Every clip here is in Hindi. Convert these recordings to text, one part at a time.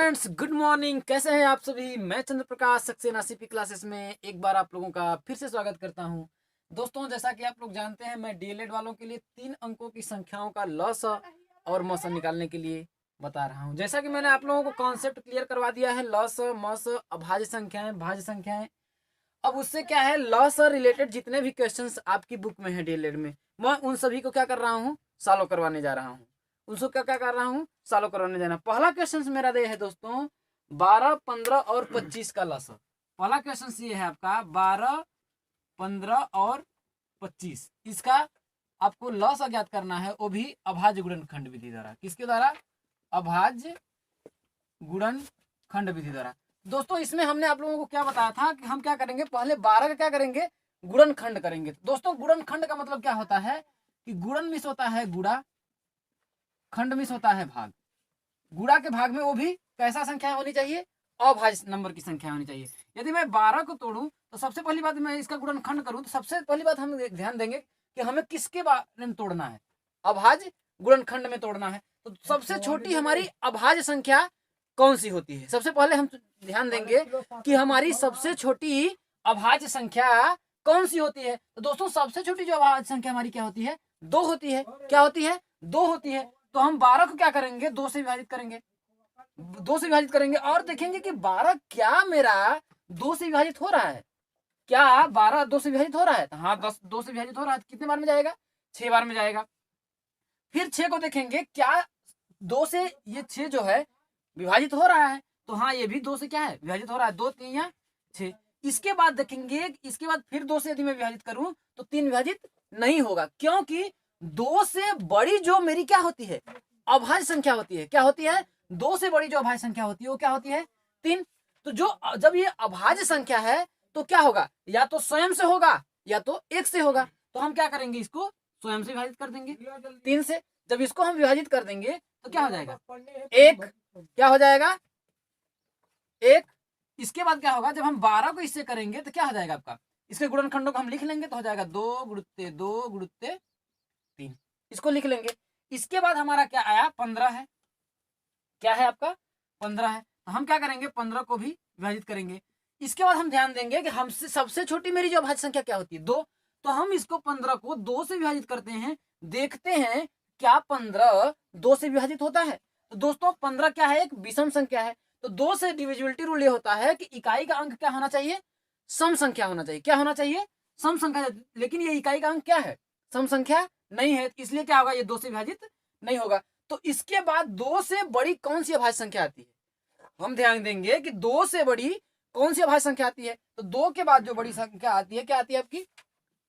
Friends, good morning. कैसे हैं आप सभी? मैं चंद्र प्रकाश सक्सेना सीपी क्लासेस में एक बार आप लोगों का फिर से स्वागत करता हूं। दोस्तों, जैसा कि आप लोग जानते हैं, मैं डीएलएड वालों के लिए 3 अंकों की संख्याओं का लॉस और मौसम निकालने के लिए बता रहा हूं। जैसा कि मैंने आप लोगों को कॉन्सेप्ट क्लियर करवा दिया है, लॉस, मौस, अभाज्य संख्याएं, भाज्य संख्याएं। अब उससे क्या है, लॉ से रिलेटेड जितने भी क्वेश्चंस आपकी बुक में है डीएलएड में, मैं उन सभी को क्या कर रहा हूँ, सॉल्व करवाने जा रहा हूँ। उसको क्या क्या कर रहा हूँ, सॉल्व करवाने जाना। पहला क्वेश्चन मेरा ये है दोस्तों, 12, 15 और 25 का लॉ। पहला क्वेश्चन ये है आपका 12, 15 और 25। इसका आपको लॉस ज्ञात करना है, वो भी अभाज्य गुणनखंड विधि द्वारा। किसके द्वारा? अभाज्य गुणनखंड विधि द्वारा। दोस्तों, इसमें हमने आप लोगों को क्या बताया था कि हम क्या करेंगे, पहले 12 का क्या करेंगे, गुणनखंड करेंगे। दोस्तों, गुणनखंड का मतलब क्या होता है कि गुणन मिस होता है गुणा, खंड मिस होता है भाग। गुणा के भाग में वो भी कैसा संख्या होनी चाहिए, अभाज्य नंबर की संख्या होनी चाहिए। यदि मैं 12 को तोड़ूं तो सबसे पहली बात, मैं इसका गुणनखंड करूं तो सबसे पहली बात हम ध्यान देंगे कि हमें किसके बारे में तोड़ना है, अभाज्य गुणनखंड में तोड़ना है। तो सबसे छोटी हमारी अभाज्य संख्या कौन सी होती है? सबसे पहले हम ध्यान देंगे कि हमारी सबसे छोटी अभाज्य संख्या कौन सी होती है। तो दोस्तों, सबसे छोटी जो अभाज्य संख्या हमारी क्या होती है, 2 होती है। क्या होती है? 2 होती है। तो हम 12 को क्या करेंगे, 2 से विभाजित करेंगे। 2 से विभाजित करेंगे और देखेंगे कि 12 क्या मेरा 2 से विभाजित हो रहा है। क्या 12 2 से विभाजित हो रहा है? हाँ, 2 से विभाजित हो रहा है। कितने बार में जाएगा? 6 बार में जाएगा। फिर 6 को देखेंगे, क्या 2 से ये 6 जो है विभाजित हो रहा है? तो हाँ, ये भी 2 से क्या है, विभाजित हो रहा है। 2 3 या 6। इसके बाद देखेंगे, इसके बाद फिर 2 से यदि मैं विभाजित करूं तो 3 विभाजित नहीं होगा, क्योंकि 2 से बड़ी जो मेरी क्या होती है, अभाज्य संख्या होती है। क्या होती है? 2 से बड़ी जो अभाज्य संख्या होती है वो क्या होती है, 3। तो जब ये अभाज्य संख्या है तो क्या होगा, या तो स्वयं से होगा या तो 1 से होगा। तो हम क्या करेंगे, इसको स्वयं से विभाजित कर देंगे 3 से। जब इसको हम विभाजित कर देंगे तो क्या हो जाएगा, 1। क्या हो जाएगा, 1। इसके बाद क्या होगा, जब हम 12 को इससे करेंगे तो क्या हो जाएगा आपका, इसके गुणनखंडों को हम लिख लेंगे तो हो जाएगा 2 गुणुत्ते 2 गुणुत्ते 3। इसको लिख लेंगे। इसके बाद हमारा क्या आया, 15 है। क्या है आपका, 15 है। तो हम क्या करेंगे, 15 को भी विभाजित करेंगे। इसके बाद हम ध्यान देंगे कि हमसे सबसे छोटी मेरी जो अभाज्य संख्या क्या होती है, 2। तो हम इसको 15 को 2 से विभाजित करते हैं, देखते हैं क्या 15 2 से विभाजित होता है। तो दोस्तों, 15 क्या है, एक विषम संख्या है। तो 2 से डिविजिबिलिटी रूल ये होता है कि इकाई का अंक क्या होना चाहिए, सम संख्या होना चाहिए। क्या होना चाहिए, सम संख्या। लेकिन ये इकाई का अंक क्या है, सम संख्या नहीं है, इसलिए क्या होगा, ये 2 से विभाजित नहीं होगा। तो इसके बाद 2 से बड़ी कौन सी अभाज्य संख्या आती है, हम ध्यान देंगे कि 2 से बड़ी कौन सी अभाज्य संख्या आती है। तो 2 के बाद जो बड़ी संख्या आती है, क्या आती है आपकी,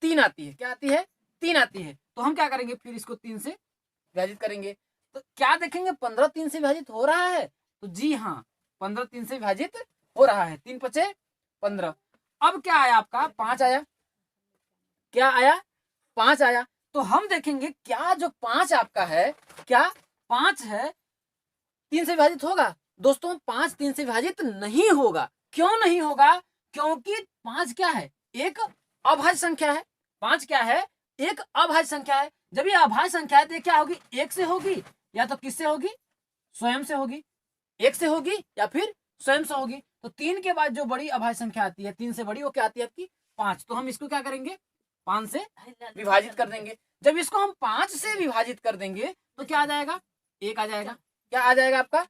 3 आती है। क्या आती है, 3 आती है। तो हम क्या करेंगे, फिर इसको 3 से विभाजित करेंगे। तो क्या देखेंगे, 15 3 से विभाजित हो रहा है। तो जी हाँ, 15 3 से विभाजित हो रहा है। 3 5 15। अब क्या आया आपका, 5 आया। क्या आया, 5 आया। तो हम देखेंगे क्या जो 5 आपका है, क्या 5 है, 3 से विभाजित होगा? दोस्तों, 5 3 से विभाजित नहीं होगा। क्यों नहीं होगा? क्योंकि 5 क्या है, एक अभाज्य संख्या है। 5 क्या है, एक अभाज्य संख्या है। जब ये अभाज्य संख्या है तो क्या होगी, 1 से होगी या तो किससे होगी, स्वयं से होगी। 1 से होगी या फिर स्वयं से होगी। तो 3 के बाद जो बड़ी अभाज्य संख्या आती है, 3 से बड़ी, वो क्या आती है आपकी, 5। तो हम इसको क्या करेंगे, 5 से विभाजित कर देंगे। जब इसको हम 5 से विभाजित कर देंगे तो क्या आ जाएगा, 1 आ जाएगा। क्या आ जाएगा आपका,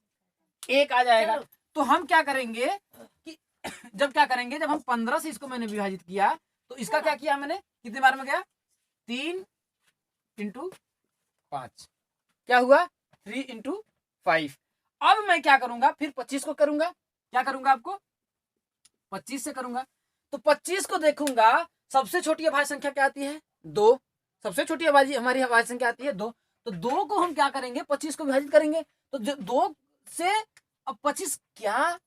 1 आ जाएगा। तो हम क्या करेंगे कि जब क्या करेंगे, जब हम 15 से इसको मैंने विभाजित किया तो इसका क्या किया मैंने, कितने बार में गया, 3 × 5। क्या हुआ, 3 × 5। अब मैं क्या करूंगा, फिर 25 को करूंगा। क्या करूंगा, आपको 25 से करूंगा। तो 25 को देखूंगा, सबसे छोटी अभाज्य संख्या क्या आती है, 2। सबसे छोटी हमारी अभाज्य संख्या आती है 2। तो 2 को हम क्या करेंगे, 25 को विभाजित करेंगे। तो 2 से अब 25 क्या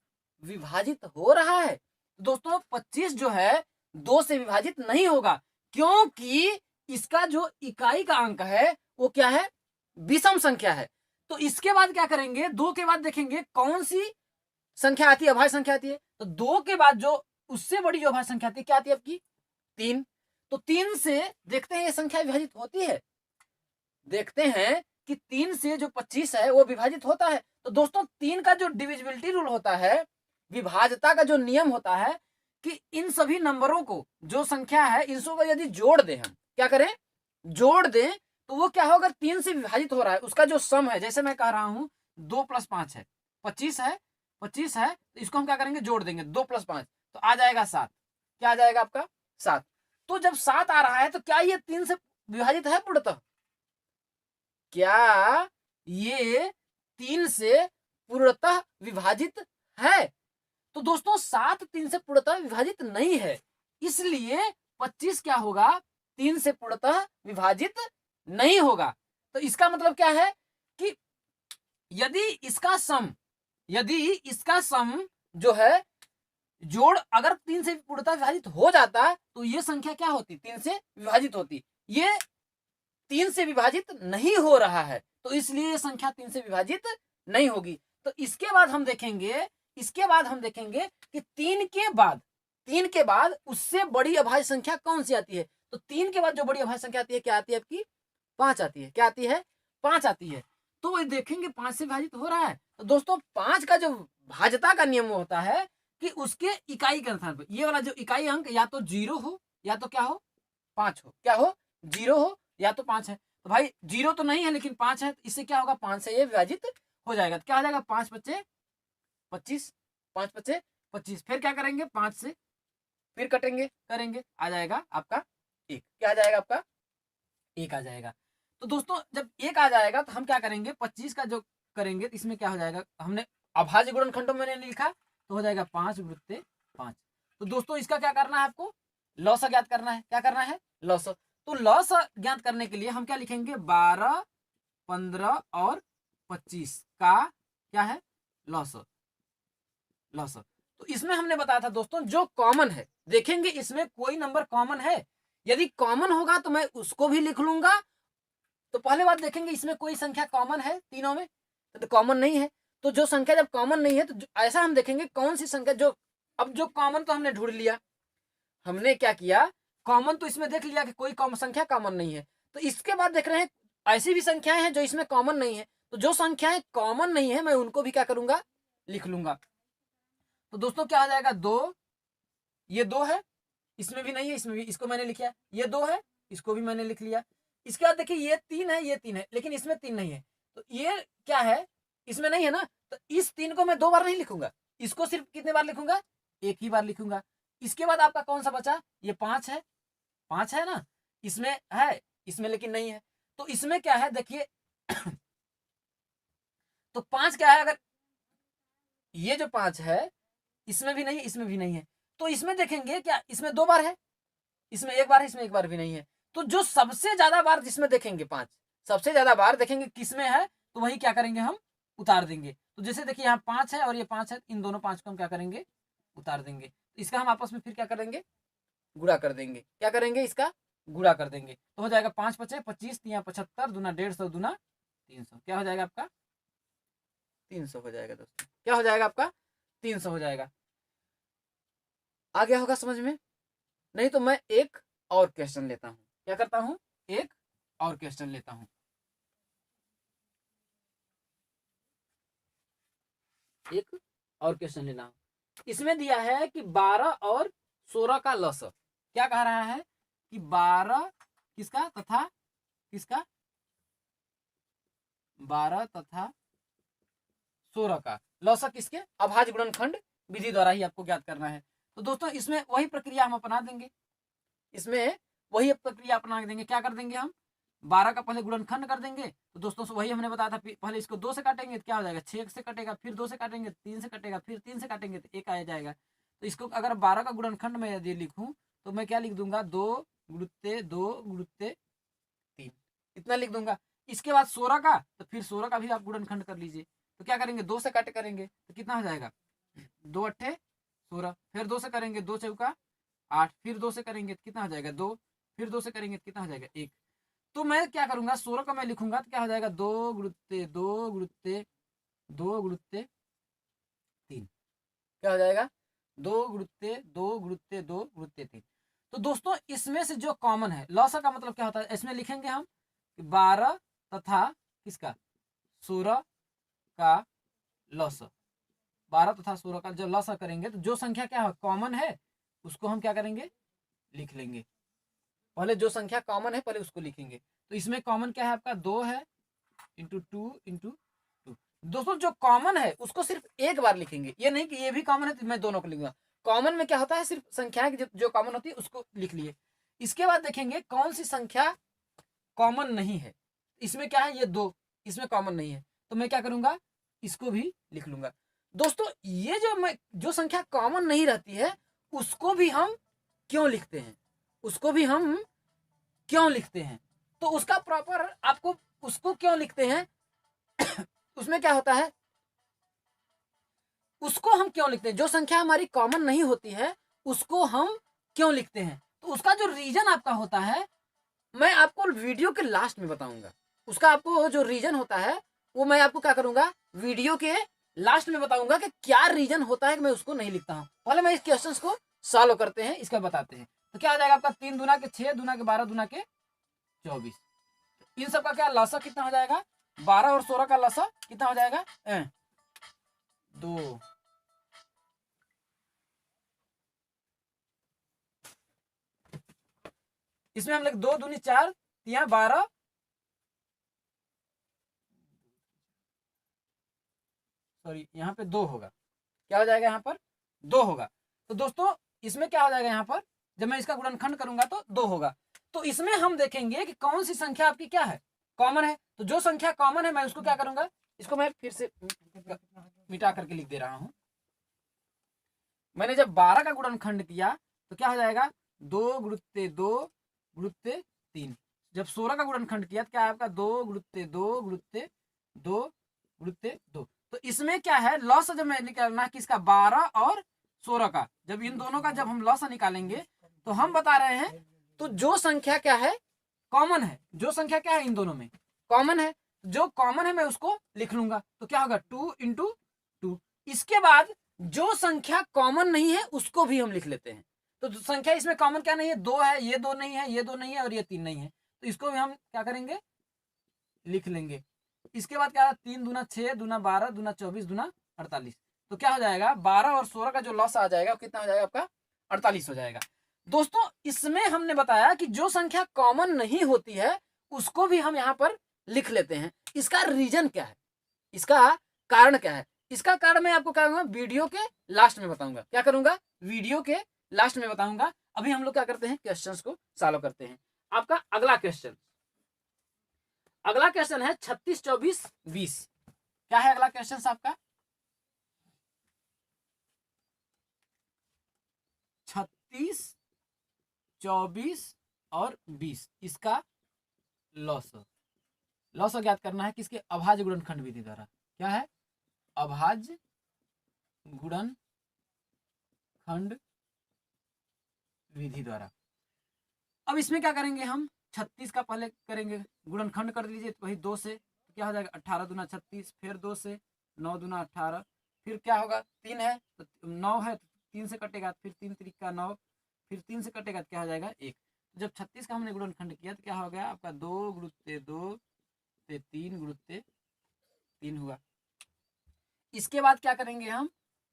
विभाजित हो रहा है? दोस्तों, 25 जो है 2 से विभाजित नहीं होगा, क्योंकि इसका जो इकाई का अंक है वो क्या है, विषम संख्या है। तो इसके बाद क्या करेंगे, 2 के बाद देखेंगे कौन सी संख्या आती है, अभाज्य संख्या आती है। तो 2 के बाद जो उससे बड़ी जो अभाज्य संख्या आती है, क्या आती है आपकी, 3। तो 3 से देखते हैं ये संख्या विभाजित होती है, देखते हैं कि 3 से जो 25 है वो विभाजित होता है। तो दोस्तों 3 का जो डिविजिबिलिटी रूल होता है, विभाज्यता का जो नियम होता है कि इन सभी नंबरों को, जो संख्या है, इन सबको यदि जोड़ दें, हम क्या करें, जोड़ दें, तो वो क्या होगा, 3 से विभाजित हो रहा है, उसका जो सम है, जैसे मैं कह रहा हूं 2 + 5 है, 25 है, 25 है, तो इसको हम क्या करेंगे, जोड़ देंगे, 2 + 5 तो आ जाएगा 7। क्या आ जाएगा आपका, 7। तो जब 7 आ रहा है तो क्या ये 3 से विभाजित है पूर्णतः? क्या ये 3 से पूर्णतः विभाजित है? तो दोस्तों 7 3 से पूर्णतः विभाजित नहीं है, इसलिए 25 क्या होगा, 3 से पूर्णतः विभाजित नहीं होगा। तो इसका मतलब क्या है कि यदि इसका सम जो है, जोड़ अगर 3 से पूर्णतः विभाजित हो जाता तो ये संख्या क्या होती, 3 से विभाजित होती। ये 3 से विभाजित नहीं हो रहा है, तो इसलिए ये संख्या 3 से विभाजित नहीं होगी। तो इसके बाद हम देखेंगे कि 3 के बाद उससे बड़ी अभाज्य संख्या कौन सी आती है। तो 3 के बाद जो बड़ी अभाज्य संख्या आती है, क्या आती है आपकी, 5 आती है। क्या आती है, 5 आती है। तो ये देखेंगे 5 से विभाजित हो रहा है। तो दोस्तों 5 का जो भाज्यता का नियम होता है कि उसके इकाई के स्थान पर ये वाला जो इकाई अंक या तो 0 हो, या तो क्या हो, 5 हो। क्या हो, 0 हो या तो 5 है। तो भाई 0 तो नहीं है लेकिन 5 है, तो इससे क्या होगा, 5 से ये विभाजित हो जाएगा। तो क्या हो जाएगा, 5 × 5 = 25, 5 × 5 = 25। फिर क्या करेंगे, 5 से फिर करेंगे, आ जाएगा आपका 1। क्या आ जाएगा आपका, 1 आ जाएगा। तो दोस्तों जब 1 आ जाएगा तो हम क्या करेंगे, 25 का जो करेंगे तो इसमें क्या हो जाएगा, हमने अभाज्य गुणनखंडों में नहीं लिखा, तो हो जाएगा 5 × 5। तो दोस्तों इसका क्या करना है, आपको लॉस ज्ञात करना है। क्या करना है, लॉस। तो लॉस ज्ञात करने के लिए हम क्या लिखेंगे, 12, 15 और 25 का क्या है, लॉस। तो इसमें हमने बताया था दोस्तों, जो कॉमन है, देखेंगे इसमें कोई नंबर कॉमन है, यदि कॉमन होगा तो मैं उसको भी लिख लूंगा। तो पहले बात देखेंगे इसमें कोई संख्या कॉमन है तीनों में, तो कॉमन नहीं है। तो जो संख्या जब कॉमन नहीं है तो ऐसा हम देखेंगे कौन सी संख्या जो, अब जो कॉमन तो हमने ढूंढ लिया, हमने क्या किया, कॉमन तो इसमें देख लिया कि कोई संख्या कॉमन नहीं है। तो इसके बाद देख रहे हैं ऐसी भी संख्याएं हैं जो इसमें कॉमन नहीं है। तो जो संख्याएं कॉमन नहीं है मैं उनको भी क्या करूंगा, लिख लूंगा। तो दोस्तों क्या हो जाएगा, 2, ये 2 है, इसमें भी नहीं है, इसमें भी, इसको मैंने लिख लिया। ये 2 है, इसको भी मैंने लिख लिया। इसके बाद देखिए ये 3 है, ये 3 है, लेकिन इसमें 3 नहीं है। तो ये क्या है, इसमें नहीं है ना, तो इस 3 को मैं 2 बार नहीं लिखूंगा, इसको सिर्फ कितने बार लिखूंगा, 1 ही बार लिखूंगा। इसके बाद आपका कौन सा बचा, ये 5 है, 5 है ना, इसमें है, इसमें लेकिन नहीं है। तो इसमें क्या है देखिए तो 5 क्या है, अगर ये जो 5 है इसमें भी नहीं है, इसमें भी नहीं है, तो इसमें देखेंगे क्या, इसमें 2 बार है, इसमें 1 बार है, इसमें 1 बार भी नहीं है। तो जो सबसे ज्यादा बार जिसमें देखेंगे 5, सबसे ज्यादा बार देखेंगे किसमें है, तो वही क्या करेंगे, हम उतार देंगे। तो जैसे देखिए यहाँ 5 है और ये 5 है, इन दोनों 5 को हम क्या करेंगे, उतार देंगे। तो इसका हम आपस में फिर क्या कर देंगे, गुणा कर देंगे। क्या करेंगे, इसका गुणा कर देंगे। तो हो जाएगा 5 × 5 = 25, 3 × 75, दूना 150, दूना 300। क्या हो जाएगा आपका, 300 हो जाएगा दोस्तों। क्या हो जाएगा आपका, 300 हो जाएगा। आ गया होगा समझ में? नहीं तो मैं एक और क्वेश्चन लेता हूं। क्या करता हूं, एक और क्वेश्चन लेता हूं। एक और क्वेश्चन लेना हूं। इसमें दिया है कि 12 और 16 का लस। क्या कह रहा है कि 12 किसका तथा किसका, 12 तथा 16 का लौसक किसके, अभाज्य गुणनखंड विधि द्वारा ही आपको ज्ञात करना है। तो दोस्तों इसमें वही प्रक्रिया हम अपना देंगे, इसमें वही प्रक्रिया अपना देंगे। क्या कर देंगे, हम 12 का पहले गुणनखंड कर देंगे। तो दोस्तों वही हमने बताया था, पहले इसको 2 से काटेंगे तो क्या हो जाएगा, 6 से कटेगा, फिर 2 से काटेंगे, 3 से कटेगा, फिर 3 से काटेंगे तो 1 आ जाएगा। तो इसको अगर 12 का गुणनखंड में यदि लिखूं तो मैं क्या लिख दूंगा, 2 × 2 × 3, इतना लिख दूंगा। इसके बाद 16 का, तो फिर 16 का भी आप गुणनखंड कर लीजिए। तो क्या करेंगे, 2 से काट करेंगे तो कितना हो जाएगा, 2 × 8 = 16, फिर 2 से करेंगे, 2 × 4 = 8, फिर 2 से करेंगे तो कितना हो जाएगा 2, फिर 2 से करेंगे तो कितना हो जाएगा 1। तो मैं क्या करूंगा, 16 का मैं लिखूंगा तो क्या हो जाएगा, 2 × 2 × 2 × 3, क्या हो जाएगा, 2 × 2 × 2 × 3। तो दोस्तों इसमें से जो कॉमन है, लॉसा का मतलब क्या होता है, इसमें लिखेंगे हम 12 तथा किसका, 16 का लॉस। 12 तथा 16 का जब लॉस करेंगे तो जो संख्या क्या है कॉमन है उसको हम क्या करेंगे, लिख लेंगे। पहले जो संख्या कॉमन है पहले उसको लिखेंगे। तो इसमें कॉमन क्या है आपका, 2 है इंटू 2 इंटू 2। दोस्तों जो कॉमन है उसको सिर्फ एक बार लिखेंगे, ये नहीं कि ये भी कॉमन है तो मैं दोनों को लिखूंगा। कॉमन में क्या होता है, सिर्फ संख्याएं जो कॉमन होती है उसको लिख लिए। इसके बाद देखेंगे कौन सी संख्या कॉमन नहीं है। इसमें क्या है, ये 2 इसमें कॉमन नहीं है, तो मैं क्या करूंगा, इसको भी लिख लूंगा। दोस्तों ये जो संख्या कॉमन नहीं रहती है उसको भी हम क्यों लिखते हैं, उसको भी हम क्यों लिखते हैं, तो उसका प्रॉपर आपको उसको क्यों लिखते हैं उसमें क्या होता है, उसको हम क्यों लिखते हैं, जो संख्या हमारी कॉमन नहीं होती है उसको हम क्यों लिखते हैं, तो उसका जो रीजन आपका होता है मैं आपको वीडियो के लास्ट में बताऊंगा। उसका आपको जो रीजन होता है वो मैं आपको क्या करूंगा, वीडियो के लास्ट में बताऊंगा कि क्या रीजन होता है कि मैं उसको नहीं लिखता हूं। पहले मैं इस क्वेश्चन को सॉल्व करते हैं, इसका बताते हैं। तो क्या हो जाएगा आपका, 3 दूना के 6, दूना के 12, दूना के 24। इन सब का क्या लसा कितना हो जाएगा, 12 और 16 का लसा कितना हो जाएगा, 2। इसमें हम लोग 2 दूनी 4, 3 12, सॉरी यहाँ पे 2 होगा, क्या हो जाएगा यहाँ पर 2 होगा। तो दोस्तों इसमें क्या हो जाएगा, यहाँ पर जब मैं इसका गुणनखंड करूंगा तो 2 होगा। तो इसमें हम देखेंगे कि कौन सी संख्या आपकी क्या है, कॉमन है। तो जो संख्या कॉमन है मैं उसको क्या करूंगा, इसको मैं फिर से मिटा करके लिख दे रहा हूं। मैंने जब 12 का गुणनखंड किया तो क्या हो जाएगा, 2 गुणुत्ते 2 गुणुत्ते 3। जब 16 का गुणनखंड किया तो क्या आपका, 2 गुणुत्ते 2 गुणुत्ते 2 गुणुत्ते 2। तो इसमें क्या है, लॉस जब मैं निकालना है किसका, 12 और 16 का, जब इन दोनों का जब हम लॉस निकालेंगे तो हम बता रहे हैं, तो जो संख्या क्या है कॉमन है, जो संख्या क्या है इन दोनों में कॉमन है, जो कॉमन है मैं उसको लिख लूंगा। तो क्या होगा, 2 इंटू 2। इसके बाद जो संख्या कॉमन नहीं है उसको भी हम लिख लेते हैं। तो संख्या इसमें कॉमन क्या नहीं है, 2 है, ये 2 नहीं है, ये 2 नहीं है और ये 3 नहीं है, तो इसको भी हम क्या करेंगे, लिख लेंगे। इसके बाद क्या, 3 दूना 6, दूना 12, दूना 24, दूना 48। तो क्या हो जाएगा, 12 और 16 का जो लॉस आ जाएगा कितना हो जाएगा आपका, 48 हो जाएगा। दोस्तों इसमें हमने बताया कि जो संख्या कॉमन नहीं होती है उसको भी हम यहाँ पर लिख लेते हैं। इसका रीजन क्या है, इसका कारण क्या है, इसका कारण मैं आपको क्या करूंगा, वीडियो के लास्ट में बताऊंगा। क्या करूंगा, वीडियो के लास्ट में बताऊंगा। अभी हम लोग क्या करते हैं, क्वेश्चंस को सॉल्व करते हैं। आपका अगला क्वेश्चन है 36 24 20। क्या है अगला क्वेश्चन आपका, 36 24 और 20। इसका लॉस ज्ञात करना है किसके, अभाज्य गुणनखंड विधि द्वारा। क्या है, अभाज्य गुणनखंड विधि द्वारा। अब इसमें क्या करेंगे हम, 36 का पहले करेंगे गुणनखंड कर लीजिए, तो वही 2 से तो क्या हो जाएगा, 18 दूना 36, फिर 2 से 9 दूना 18, फिर क्या होगा, 3 है तो 9 है तो 3 से कटेगा, फिर 3 3 9, फिर 3 से कटेगा तो क्या हो जाएगा 1। तो जब 36 का हमने गुणनखंड किया तो क्या हो गया आपका, 2 गुणुत्ते 2 ते 3 गुणुत्ते 3 हुआ। इसके बाद क्या करेंगे हम,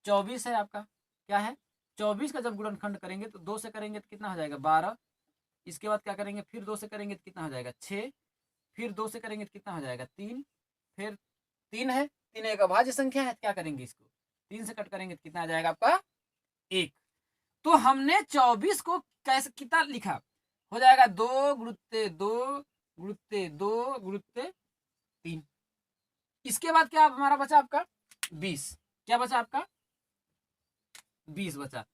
24 है आपका, क्या है 24 का जब गुणनखंड करेंगे तो 2 से करेंगे तो कितना हो जाएगा 12। इसके बाद क्या करेंगे, फिर 2 से करेंगे तो कितना हो जाएगा 6, फिर 2 से करेंगे तो कितना हो जाएगा 3, फिर 3 है, 3 एक अभाज्य संख्या है, क्या करेंगे इसको 3 से कट करेंगे तो कितना आ जाएगा आपका 1। तो हमने 24 को कैसे कितना लिखा, हो जाएगा 2 गुणुत्ते 2 गुणुत्ते 2 गुणुत्ते 3। इसके बाद क्या हमारा बचा आपका 20। क्या बचा आपका 20 बचा।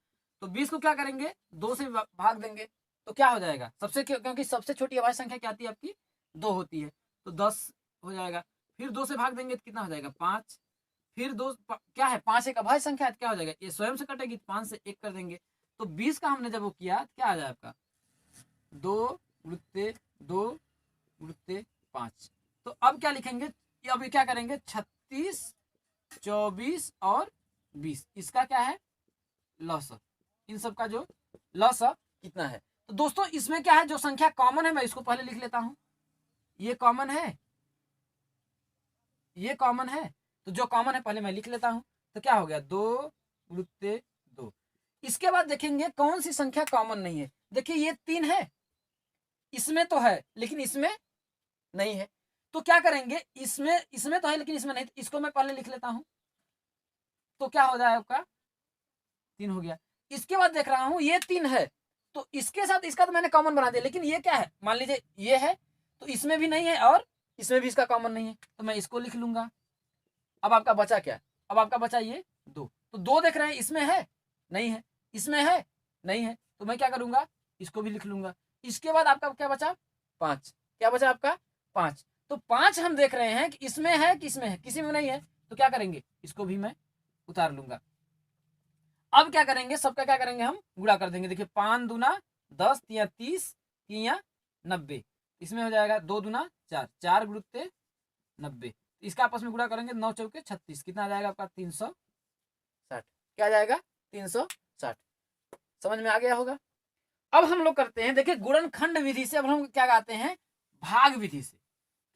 तो 20 को क्या करेंगे, 2 से भाग देंगे तो क्या हो जाएगा, क्योंकि सबसे छोटी अभाज्य संख्या क्या आती है आपकी 2 होती है, तो 10 हो जाएगा। फिर 2 से भाग देंगे तो कितना हो जाएगा 5, फिर 2 क्या है 5 एक अभाज्य संख्या है, क्या हो जाएगा ये स्वयं से कटेगी, 5 से 1 कर देंगे। तो 20 का हमने जब वो किया तो क्या आ जाए आपका 2 गुणुत्ते 2 गुणुत्ते 5। तो अब क्या लिखेंगे, अभी क्या करेंगे 36 24 और 20, इसका क्या है लॉस, इन सब का जो लॉस कितना है। तो दोस्तों इसमें क्या है, जो संख्या कॉमन है मैं इसको पहले लिख लेता हूं, ये कॉमन है ये कॉमन है, तो जो कॉमन है पहले मैं लिख लेता हूं। तो क्या हो गया, 2 गुणुत्ते 2। इसके बाद देखेंगे कौन सी संख्या कॉमन नहीं है। देखिए ये 3 है, इसमें तो है लेकिन इसमें नहीं है, तो क्या करेंगे, इसमें तो है लेकिन इसमें नहीं, तो इसको मैं पहले लिख लेता हूं। तो क्या हो जाए आपका 3 हो गया। इसके बाद देख रहा हूं ये 3 है, तो इसके साथ इसका तो मैंने कॉमन बना दिया, लेकिन ये क्या है, मान लीजिए ये है, तो इसमें भी नहीं है और इसमें भी इसका कॉमन नहीं है, तो मैं इसको लिख लूंगा। अब आपका बचा क्या, अब आपका बचा ये 2। तो 2 देख रहे हैं, इसमें है नहीं है, इसमें है नहीं है, तो मैं क्या करूंगा, इसको भी लिख लूंगा। इसके बाद आपका क्या बचा 5, क्या बचा आपका 5। तो 5 हम देख रहे हैं कि इसमें है कि इसमें है, किसी में नहीं है, तो क्या करेंगे, इसको भी मैं उतार लूंगा। अब क्या करेंगे, सबका क्या करेंगे, हम गुणा कर देंगे। देखिए 5 दूना 10, 30, 3 90, इसमें हो जाएगा 2 दूना 4, 4 गुणुत्ते 90। इसका आपस में गुणा करेंगे, 9 चौके 36, कितना आ जाएगा आपका 360। क्या आ जाएगा 360। समझ में आ गया होगा। अब हम लोग करते हैं, देखिए गुणनखंड विधि से अब हम क्या गाते हैं, भाग विधि से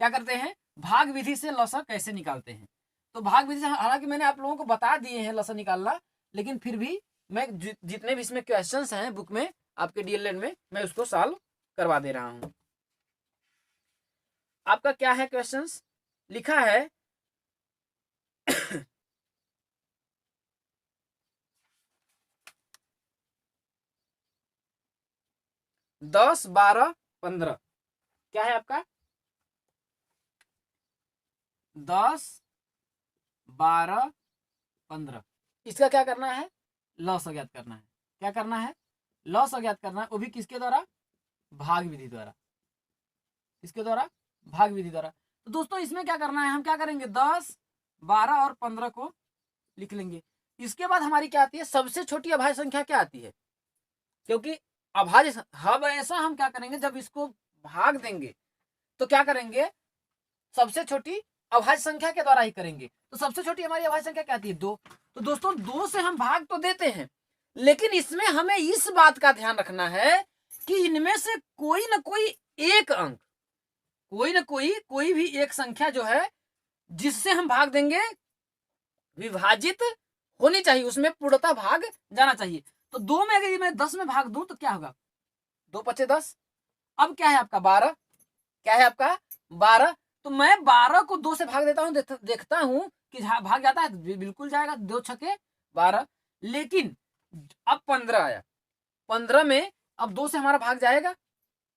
क्या करते हैं, भाग विधि से लसा कैसे निकालते हैं। तो भाग विधि से हालांकि मैंने आप लोगों को बता दिए हैं लसा निकालना, लेकिन फिर भी मैं जितने भी इसमें क्वेश्चंस हैं बुक में आपके डीएलएड में, मैं उसको सॉल्व करवा दे रहा हूं। आपका क्या है क्वेश्चंस, लिखा है 10, 12, 15। क्या है आपका 10, 12, 15। इसका क्या करना है, लॉस अज्ञात करना है। क्या करना है, लॉस अज्ञात करना है, वो भी किसके द्वारा, भाग विधि द्वारा। किसके द्वारा, भाग विधि द्वारा। तो दोस्तों इसमें क्या करना है, हम क्या करेंगे 10, 12 और 15 को लिख लेंगे। इसके बाद हमारी क्या आती है, सबसे छोटी अभाज्य संख्या क्या आती है, क्योंकि अभाज्य हमेशा हम क्या करेंगे, जब इसको भाग देंगे तो क्या करेंगे, सबसे छोटी अभाज्य संख्या के द्वारा ही करेंगे। तो सबसे छोटी हमारी अभाज्य संख्या क्या आती है, 2। तो दोस्तों 2 से हम भाग तो देते हैं, लेकिन इसमें हमें इस बात का ध्यान रखना है कि इनमें से कोई ना कोई एक अंक, कोई ना कोई भी एक संख्या जो है जिससे हम भाग देंगे विभाजित होनी चाहिए, उसमें पूर्णतः भाग जाना चाहिए। तो 2 में अगर मैं 10 में भाग दूं तो क्या होगा, 2 पचे 10। अब क्या है आपका 12, क्या है आपका 12। तो मैं 12 को 2 से भाग देता हूं, देखता हूं कि भाग जाता है, बिल्कुल जाएगा, 2 छके 12। लेकिन अब 15 आया, 15 में अब 2 से हमारा भाग जाएगा,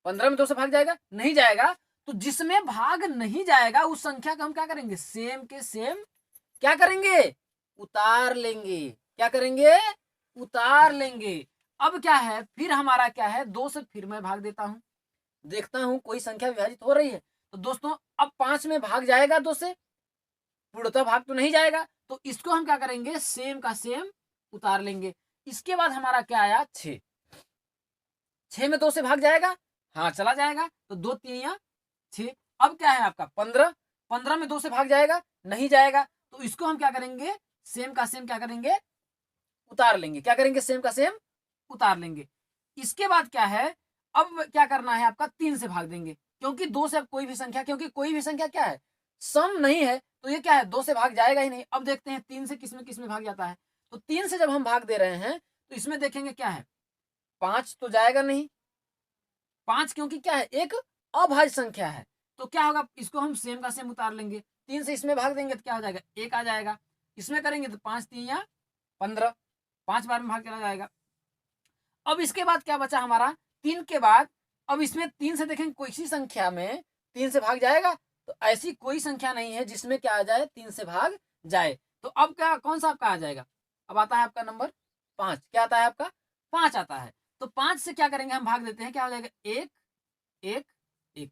15 में 2 से भाग जाएगा, नहीं जाएगा। तो जिसमें भाग नहीं जाएगा उस संख्या का हम क्या करेंगे, सेम के सेम क्या करेंगे, उतार लेंगे। क्या करेंगे, उतार लेंगे। अब क्या है, फिर हमारा क्या है, 2 से फिर मैं भाग देता हूं, देखता हूं कोई संख्या विभाजित हो रही है। तो दोस्तों अब 5 में भाग जाएगा 2 से, पूर्णतः भाग तो नहीं जाएगा, तो इसको हम क्या करेंगे, सेम का सेम उतार लेंगे। इसके बाद हमारा क्या आया 6, 6 में 2 से भाग जाएगा, हाँ चला जाएगा, तो 2 3 6। अब क्या है आपका 15, 15 में 2 से भाग जाएगा, नहीं जाएगा, तो इसको हम क्या करेंगे, सेम का सेम क्या करेंगे, उतार लेंगे। क्या करेंगे, सेम का सेम उतार लेंगे। इसके बाद क्या है, अब क्या करना है आपका 3 से भाग देंगे, क्योंकि 2 से अब कोई भी संख्या, क्योंकि कोई भी संख्या क्या है, सम नहीं है, तो ये क्या है 2 से भाग जाएगा ही नहीं। अब देखते हैं 3 से किसमें भाग जाता है। तो 3 से जब हम भाग दे रहे हैं तो इसमें देखेंगे क्या है, 5 तो जाएगा नहीं, 5 क्योंकि क्या है, एक अभाज्य संख्या है, तो क्या होगा, इसको हम सेम का सेम उतार लेंगे। 3 से इसमें भाग देंगे तो क्या हो जाएगा, 1 आ जाएगा। इसमें करेंगे तो 5 3 15, 5 बार में भाग चला जाएगा। अब इसके बाद क्या बचा हमारा, 3 के बाद, अब इसमें 3 से देखेंगे कोई सी संख्या में 3 से भाग जाएगा, तो ऐसी कोई संख्या नहीं है जिसमें क्या आ जाए, 3 से भाग जाए। तो अब क्या, कौन सा आपका आ जाएगा, अब आता है आपका नंबर 5। क्या आता है आपका 5 आता है। तो 5 से क्या करेंगे, हम भाग देते हैं, क्या हो जाएगा 1 1 1।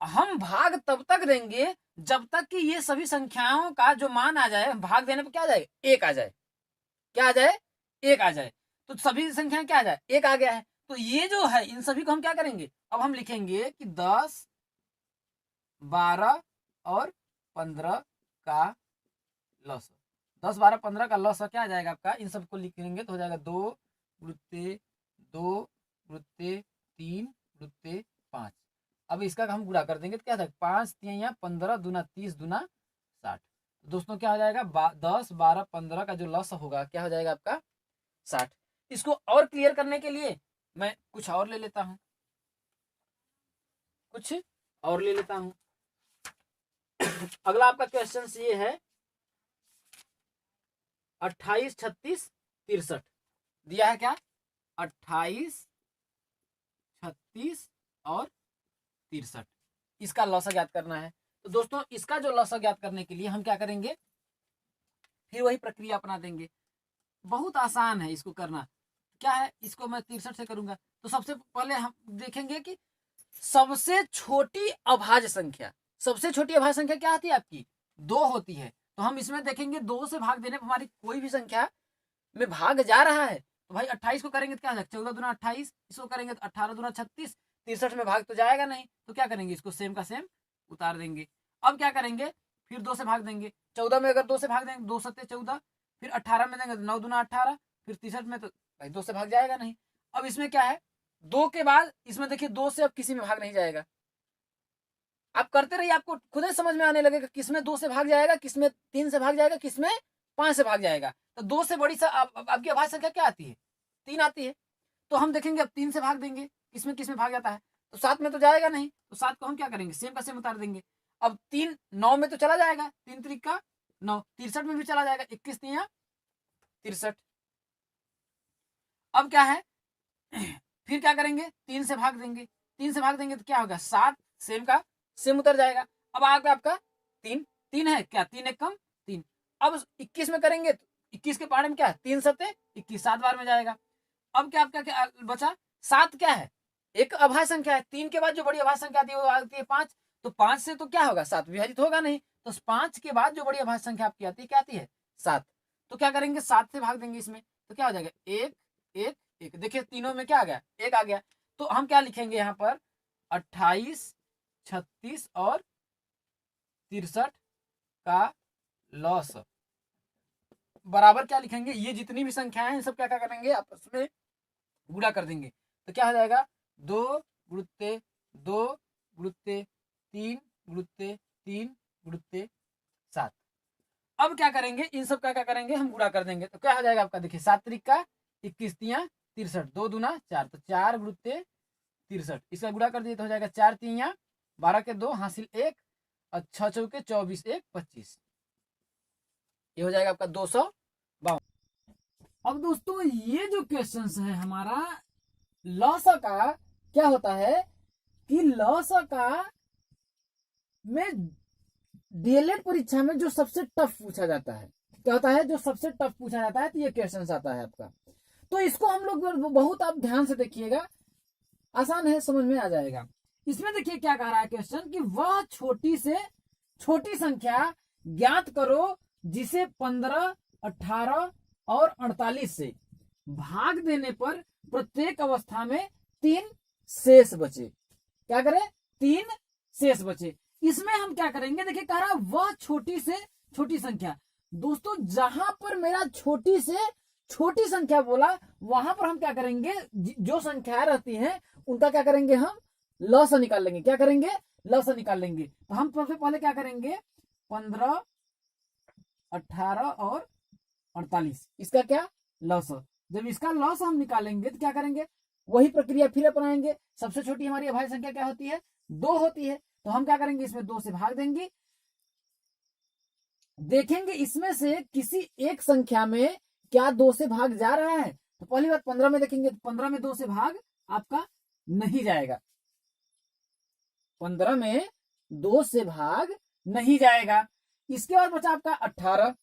हम भाग तब तक देंगे जब तक कि ये सभी संख्याओं का जो मान आ जाए, भाग देने पर क्या आ जाए, 1 आ जाए। क्या आ जाए, 1 आ जाए। तो सभी संख्या क्या आ जाए, 1 आ गया है। तो ये जो है इन सभी को हम क्या करेंगे, अब हम लिखेंगे कि 10, 12 और 15 का लॉस। 10, 12, 15 का लॉस क्या आ जाएगा आपका, इन सबको लिखेंगे तो हो जाएगा 2 गुणुत्ते 2 गुणुत्ते 3 गुणुत्ते 5। अब इसका हम गुणा कर देंगे तो क्या था, 5 3 15 दूना 30 दूना 60। दोस्तों क्या हो जाएगा 10 12 15 का जो लॉस होगा क्या हो जाएगा आपका 60। इसको और क्लियर करने के लिए मैं कुछ और ले लेता हूं, कुछ और ले लेता हूं। अगला आपका क्वेश्चन ये है 28 36 63 दिया है क्या 28 36 और 63 इसका लॉसा ज्ञात करना है। तो दोस्तों इसका जो लॉसा ज्ञात करने के लिए हम क्या करेंगे फिर वही प्रक्रिया अपना देंगे। बहुत आसान है इसको करना। क्या है इसको मैं 63 से करूंगा तो सबसे पहले हम देखेंगे कि सबसे छोटी अभाज्य संख्या, सबसे छोटी अभाज्य संख्या क्या आती है आपकी 2 होती है। तो हम इसमें देखेंगे 2 से भाग देने पर हमारी कोई भी संख्या में भाग जा रहा है तो भाई 28 को करेंगे तो क्या है 14 दूना 28, इसको करेंगे तो 18 दूना 36, 63 में भाग तो जाएगा नहीं तो क्या करेंगे इसको सेम का सेम उतार देंगे। अब क्या करेंगे फिर 2 से भाग देंगे, 14 में अगर 2 से भाग देंगे 2 सत्ते 14, फिर 18 में देंगे तो 9 दूना 18, फिर 63 में तो भाई 2 से भाग जाएगा नहीं। अब इसमें क्या है 2 के बाद इसमें देखिए 2 से अब किसी में भाग नहीं जाएगा। आप करते रहिए आपको खुद ही समझ में आने लगेगा किसमें 2 से भाग जाएगा, किसमें 3 से भाग जाएगा, किसमें 5 से भाग जाएगा। तो 2 से बड़ी आपकी अभाज्य संख्या क्या आती है 3 आती है। तो हम देखेंगे अब 3 से भाग देंगे किसमें किसमें भाग जाता है तो 7 में तो जाएगा नहीं तो 7 को हम क्या करेंगे सेम का सेम उतार देंगे। अब 3 9 में तो चला जाएगा 3 3 का 9, 63 में भी चला जाएगा 21 3 63। अब क्या है फिर क्या करेंगे 3 से भाग देंगे, 3 से भाग देंगे तो क्या होगा 7 सेम का सेम उतर जाएगा। अब आगे आपका 3 3 है क्या 3 एक कम 3। अब 21 में करेंगे तो 21 के पहाड़े में क्या है 3 सत्ते 21 7 बार में जाएगा। अब क्या आपका क्या बचा 7 क्या है एक अभाज्य संख्या है, 3 के बाद जो बड़ी अभाज्य संख्या आती है वो आती है 5, तो 5 से तो क्या होगा 7 विभाजित होगा नहीं तो 5 के बाद जो बड़ी अभाज्य संख्या आपकी आती है क्या आती है 7। तो क्या करेंगे 7 से भाग देंगे इसमें तो क्या हो जाएगा 1 1 1। देखिए तीनों में क्या आ गया 1 आ गया। तो हम क्या लिखेंगे यहाँ पर 28 36 और 63 का लॉस बराबर क्या लिखेंगे ये जितनी भी संख्याएं हैं सब क्या क्या करेंगे आपस में गुणा कर देंगे। तो क्या हो जाएगा 2 गुणुत्ते 2 गुणुत्ते 3 गुणुत्ते 3 गुणुत्ते 7। अब क्या करेंगे इन सब का क्या करेंगे हम गुणा कर देंगे तो क्या हो जाएगा आपका देखिए 7 त्रिक का 21 तिया 63, 2 दूना 4 तो 4 गुणुत्ते 63 इसका गुणा कर दिए तो हो जाएगा 4 तिया 12 के 2 हासिल 1 और 6 चौके 24 1 25 ये हो जाएगा आपका 252। अब दोस्तों ये जो क्वेश्चन है हमारा लॉसा का क्या होता है कि लॉसा का में डीएलएड परीक्षा में जो सबसे टफ पूछा जाता है क्या होता है जो सबसे टफ पूछा जाता है तो ये क्वेश्चन आता है आपका। तो इसको हम लोग बहुत आप ध्यान से देखिएगा आसान है समझ में आ जाएगा। इसमें देखिए क्या कह रहा है क्वेश्चन कि वह छोटी से छोटी संख्या ज्ञात करो जिसे 15 18 और 48 से भाग देने पर प्रत्येक अवस्था में 3 शेष बचे। क्या करें 3 शेष बचे। इसमें हम क्या करेंगे देखिए कह रहा वह छोटी से छोटी संख्या। दोस्तों जहां पर मेरा छोटी से छोटी संख्या बोला वहां पर हम क्या करेंगे जो संख्या रहती हैं उनका क्या करेंगे हम लॉस निकाल लेंगे। क्या करेंगे लॉस निकाल लेंगे। तो हम सबसे पहले क्या करेंगे 15 18 और 48 इसका क्या लॉस। जब इसका लॉस हम निकालेंगे तो क्या करेंगे वही प्रक्रिया फिर अपनाएंगे। सबसे छोटी हमारी अभाज्य संख्या क्या होती है 2 होती है तो हम क्या करेंगे इसमें 2 से भाग देंगे। देखेंगे इसमें से किसी एक संख्या में क्या 2 से भाग जा रहा है। तो पहली बात 15 में देखेंगे 15 में 2 से भाग आपका नहीं जाएगा। 15 में 2 से भाग नहीं जाएगा। इसके बाद बचा आपका 18।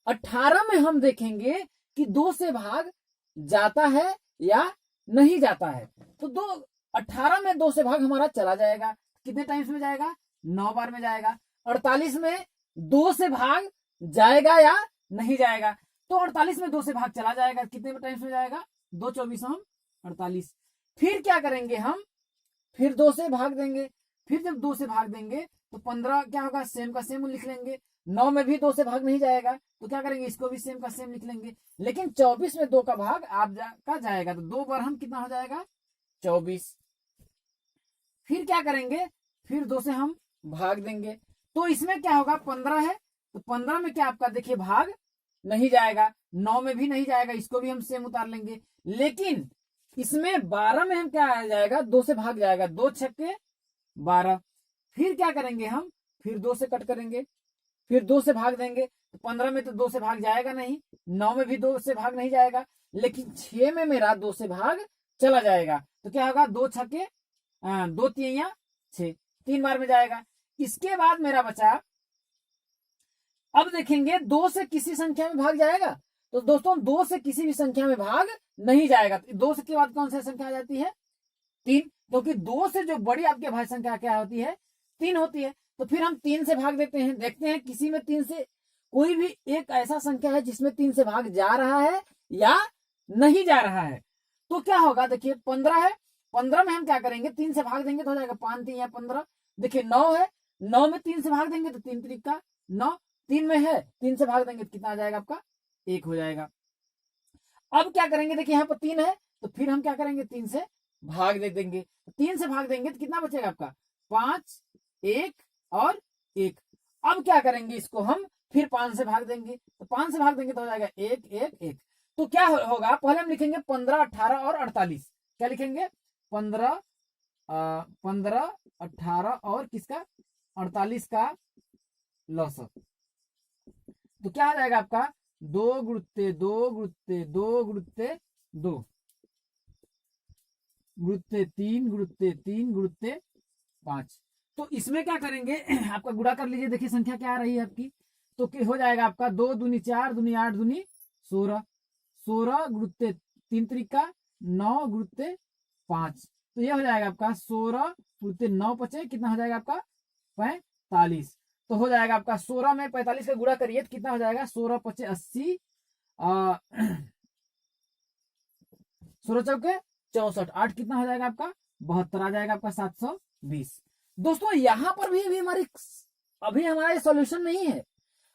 18 में हम देखेंगे कि 2 से भाग जाता है या नहीं जाता है। तो 18 में 2 से भाग हमारा चला जाएगा। कितने टाइम्स में जाएगा 9 बार में जाएगा। 48 में 2 से भाग जाएगा या नहीं जाएगा। तो 48 में 2 से भाग चला जाएगा। कितने टाइम्स में जाएगा 2 24 हम 48। फिर क्या करेंगे हम फिर 2 से भाग देंगे। फिर जब 2 से भाग देंगे तो 15 क्या होगा सेम का सेम लिख लेंगे। 9 में भी 2 से भाग नहीं जाएगा तो क्या करेंगे इसको भी सेम का सेम लिख लेंगे। लेकिन 24 में 2 का भाग आप का जाएगा तो 2 बार हम कितना हो जाएगा 24। फिर क्या करेंगे फिर 2 से हम भाग देंगे। तो इसमें क्या होगा 15 है तो 15 में क्या आपका देखिए भाग नहीं जाएगा, 9 में भी नहीं जाएगा, इसको भी हम सेम उतार लेंगे। लेकिन इसमें 12 में हम क्या आ जाएगा, 2 से भाग जाएगा, 2 छक्के 12। फिर क्या करेंगे हम, फिर 2 से कट करेंगे, फिर 2 से भाग देंगे। तो 15 में तो 2 से भाग जाएगा नहीं, 9 में भी 2 से भाग नहीं जाएगा, लेकिन 6 में मेरा 2 से भाग चला जाएगा। तो क्या होगा, 2 छक्के 2 तिया 6, 3 बार में जाएगा। इसके बाद मेरा बचा, अब देखेंगे 2 से किसी संख्या में भाग जाएगा। तो दोस्तों 2 से किसी भी संख्या में भाग नहीं जाएगा। 2 के बाद कौन सी संख्या आ जाती है, 3, क्योंकि 2 से जो बड़ी आपके भाज्य संख्या क्या होती है, 3 होती है। तो फिर हम 3 से भाग देते हैं, देखते हैं किसी में 3 से कोई भी एक ऐसा संख्या है जिसमें 3 से भाग जा रहा है या नहीं जा रहा है। तो क्या होगा, देखिए 15 है, 15 में हम क्या करेंगे, 3 से भाग देंगे तो हो जाएगा 5 3 या 15। देखिए 9 है, 9 में 3 से भाग देंगे तो 3 3 का 9, 3 में है 3 से भाग देंगे तो कितना आ जाएगा आपका, 1 हो जाएगा। अब क्या करेंगे, देखिए यहाँ पर 3 है, तो फिर हम क्या करेंगे, 3 से भाग दे देंगे। 3 से भाग देंगे तो कितना बचेगा आपका, 5 1 और 1। अब क्या करेंगे, इसको हम फिर 5 से भाग देंगे, तो 5 से भाग देंगे तो हो जाएगा 1 1 1। तो क्या होगा, पहले हम लिखेंगे 15 18 और 48। क्या लिखेंगे, 15 15 18 और किसका, 48 का लॉस। तो क्या आ जाएगा आपका, 2 गुणुत्ते 2 गुणुत्ते 2 गुणुत्ते 2 गुणुत्ते 3 गुणुत्ते 3 गुणुत्ते 5। तो इसमें क्या करेंगे, आपका गुणा कर लीजिए, देखिए संख्या क्या आ रही है आपकी। तो हो जाएगा आपका 2 दूनी 4 दूनी 8 दूनी 16, 16 गुणुत्ते 3 त्रिका 9 गुणुत्ते 5। तो ये हो जाएगा आपका 16 गुणुत्ते 9 बचे, कितना हो जाएगा आपका 45। तो हो जाएगा आपका 16 में 45 का गुणा करिए तो कितना हो जाएगा, 16 पचे 80, 16 चौके 64, 8 कितना हो जाएगा आपका 72 आ जाएगा आपका 720। दोस्तों यहाँ पर भी अभी हमारा सॉल्यूशन नहीं है।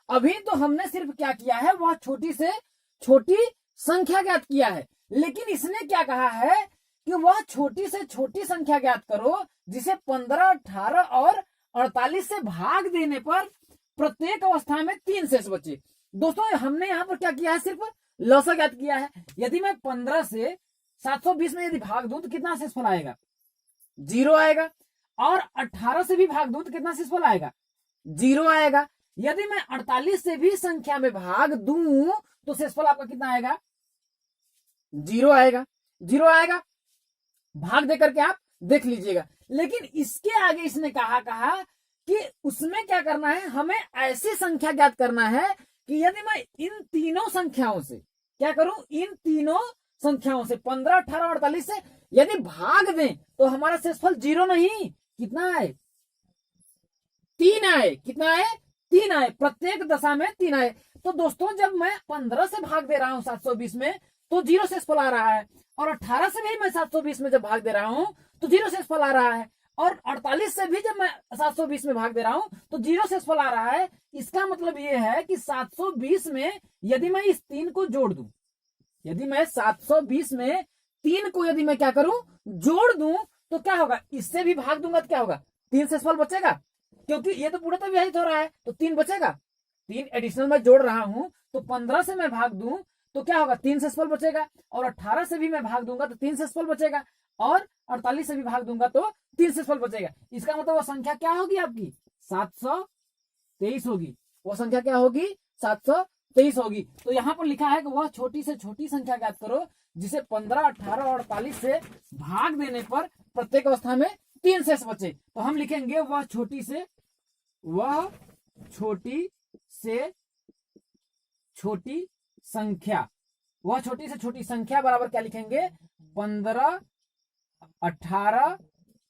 अभी तो हमने सिर्फ क्या किया है, वह छोटी से छोटी संख्या ज्ञात किया है। लेकिन इसने क्या कहा है कि वह छोटी से छोटी संख्या ज्ञात करो जिसे 15 18 और 48 से भाग देने पर प्रत्येक अवस्था में 3 शेष बचे। दोस्तों हमने यहाँ पर क्या किया है, सिर्फ लॉसा ज्ञात किया है। यदि मैं 15 से 720 में यदि भाग दूं तो कितना शेषफल आएगा, 0 आएगा। और 18 से भी भाग दूं तो कितना शेषफल आएगा, 0 आएगा। यदि मैं 48 से भी संख्या में भाग दूं तो शेषफल आपका कितना आएगा, 0 आएगा। 0 आएगा, भाग देकर के आप देख लीजिएगा। लेकिन इसके आगे इसने कहा कि उसमें क्या करना है, हमें ऐसी संख्या ज्ञात करना है कि यदि मैं इन तीनों संख्याओं से क्या करूं, इन तीनों संख्याओं से 15 18 और 48 से यदि भाग दें तो हमारा शेषफल 0 नहीं, कितना आए, 3 आए। कितना आए, 3 आए, प्रत्येक दशा में 3 आए। तो दोस्तों जब मैं 15 से भाग दे रहा हूं 720 में तो 0 शेषफल आ रहा है, और 18 से भी मैं 720 में जब भाग दे रहा हूं तो 0 शेषफल आ रहा है, और 48 से भी जब मैं 720 में भाग दे रहा हूं तो 0 शेषफल आ रहा है। इसका मतलब ये है कि 720 में यदि मैं इस 3 को जोड़ दूं, यदि मैं 720 में 3 को यदि मैं क्या करूं, जोड़ दूं, तो क्या होगा, इससे भी भाग दूंगा तो क्या होगा, 3 शेषफल बचेगा, क्योंकि ये तो पूरा तो विभाजित हो रहा है तो 3 बचेगा। 3 एडिशनल मैं जोड़ रहा हूं, तो 15 से मैं भाग दूं तो क्या होगा, 3 शेषफल बचेगा, और 18 से भी मैं भाग दूंगा तो 3 शेषफल बचेगा, और 48 से भी भाग दूंगा तो 3 शेषफल बचेगा। इसका मतलब वो संख्या क्या होगी आपकी, 723 होगी। वो संख्या क्या होगी, 723 होगी। तो यहाँ पर लिखा है कि वह छोटी से छोटी संख्या ज्ञात करो जिसे 15 18 और 48 से भाग देने पर प्रत्येक अवस्था में 3 शेष बचे। तो हम लिखेंगे वह छोटी से छोटी संख्या, वह छोटी से छोटी संख्या बराबर क्या लिखेंगे, 15 18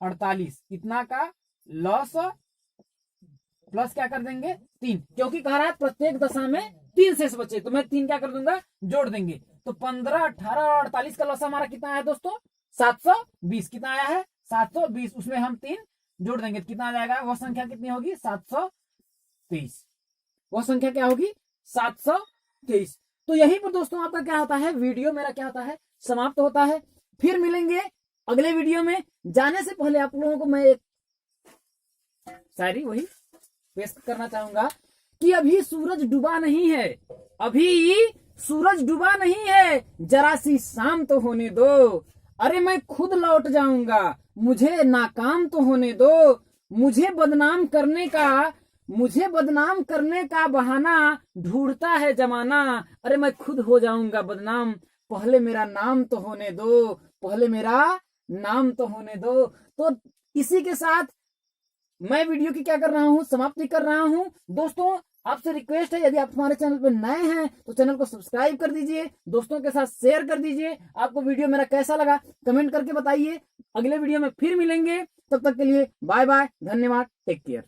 48 कितना का लॉस प्लस क्या कर देंगे 3, क्योंकि कह रहा है प्रत्येक दशा में 3 शेष बचे, तो मैं 3 क्या कर दूंगा, जोड़ देंगे। तो 15 18 और 48 का लॉस हमारा कितना आया दोस्तों, 720। कितना आया है, 720, उसमें हम 3 जोड़ देंगे तो कितना आ जाएगा, वह संख्या कितनी होगी, 723। वह संख्या क्या होगी, 723। तो यहीं पर दोस्तों आपका क्या होता है, वीडियो मेरा क्या होता है, समाप्त होता है। फिर मिलेंगे अगले वीडियो में। जाने से पहले आप लोगों को मैं एक शायरी वही पेश करना चाहूंगा कि अभी सूरज डूबा नहीं है, अभी सूरज डूबा नहीं है, जरा सी शाम तो होने दो। अरे मैं खुद लौट जाऊंगा, मुझे नाकाम तो होने दो। मुझे बदनाम करने का बहाना ढूंढता है जमाना। अरे मैं खुद हो जाऊंगा बदनाम, पहले मेरा नाम तो होने दो, पहले मेरा नाम तो होने दो। तो इसी के साथ मैं वीडियो की क्या कर रहा हूं, समाप्ति कर रहा हूं। दोस्तों आपसे रिक्वेस्ट है, यदि आप हमारे चैनल पर नए हैं तो चैनल को सब्सक्राइब कर दीजिए, दोस्तों के साथ शेयर कर दीजिए। आपको वीडियो मेरा कैसा लगा कमेंट करके बताइए। अगले वीडियो में फिर मिलेंगे, तब तक के लिए बाय बाय, धन्यवाद, टेक केयर।